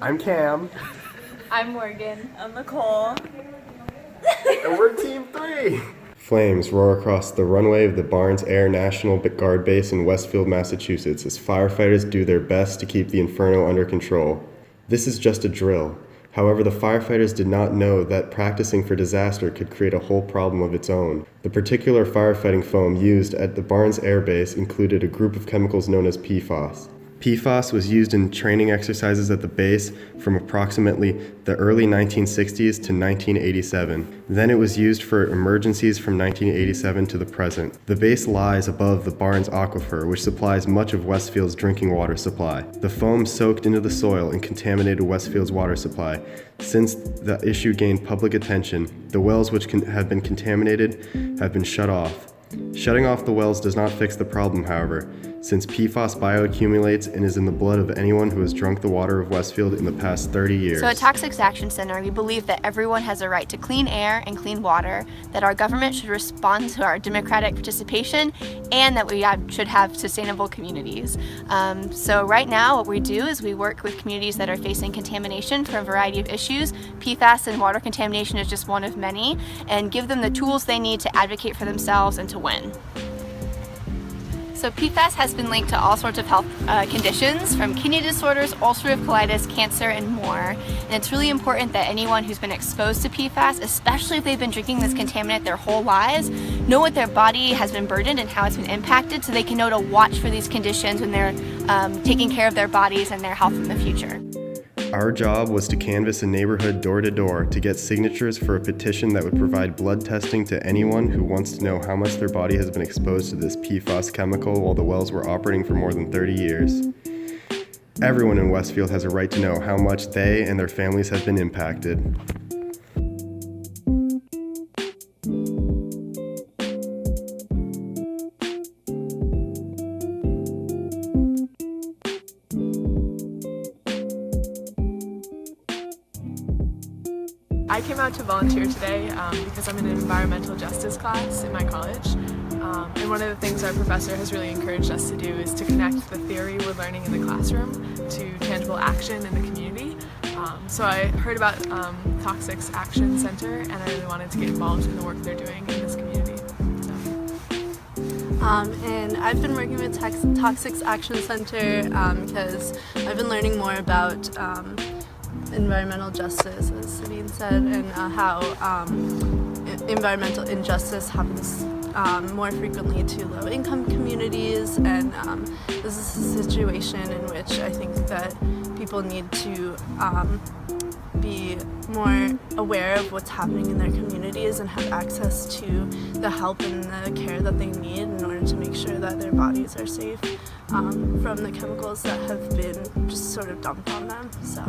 I'm Cam. I'm Morgan. I'm Nicole. And we're Team 3! Flames roar across the runway of the Barnes Air National Guard Base in Westfield, Massachusetts, as firefighters do their best to keep the inferno under control. This is just a drill. However, the firefighters did not know that practicing for disaster could create a whole problem of its own. The particular firefighting foam used at the Barnes Air Base included a group of chemicals known as PFAS. PFAS was used in training exercises at the base from approximately the early 1960s to 1987. Then it was used for emergencies from 1987 to the present. The base lies above the Barnes Aquifer, which supplies much of Westfield's drinking water supply. The foam soaked into the soil and contaminated Westfield's water supply. Since the issue gained public attention, the wells which have been contaminated have been shut off. Shutting off the wells does not fix the problem, however, since PFAS bioaccumulates and is in the blood of anyone who has drunk the water of Westfield in the past 30 years. So at Toxics Action Center, we believe that everyone has a right to clean air and clean water, that our government should respond to our democratic participation, and that we should have sustainable communities. So right now what we do is we work with communities that are facing contamination for a variety of issues. PFAS and water contamination is just one of many, and give them the tools they need to advocate for themselves and to win. So PFAS has been linked to all sorts of health conditions, from kidney disorders, ulcerative colitis, cancer, and more. And it's really important that anyone who's been exposed to PFAS, especially if they've been drinking this contaminant their whole lives, know what their body has been burdened and how it's been impacted, so they can know to watch for these conditions when they're taking care of their bodies and their health in the future. Our job was to canvass a neighborhood door to door to get signatures for a petition that would provide blood testing to anyone who wants to know how much their body has been exposed to this PFAS chemical while the wells were operating for more than 30 years. Everyone in Westfield has a right to know how much they and their families have been impacted. I came out to volunteer today because I'm in an environmental justice class in my college. And one of the things our professor has really encouraged us to do is to connect the theory we're learning in the classroom to tangible action in the community. So I heard about Toxics Action Center, and I really wanted to get involved in the work they're doing in this community. And I've been working with Toxics Action Center because I've been learning more about environmental justice, as Sabine said, and how environmental injustice happens more frequently to low-income communities, and this is a situation in which I think that people need to be more aware of what's happening in their communities and have access to the help and the care that they need in order to make sure that their bodies are safe from the chemicals that have been just sort of dumped on them. So.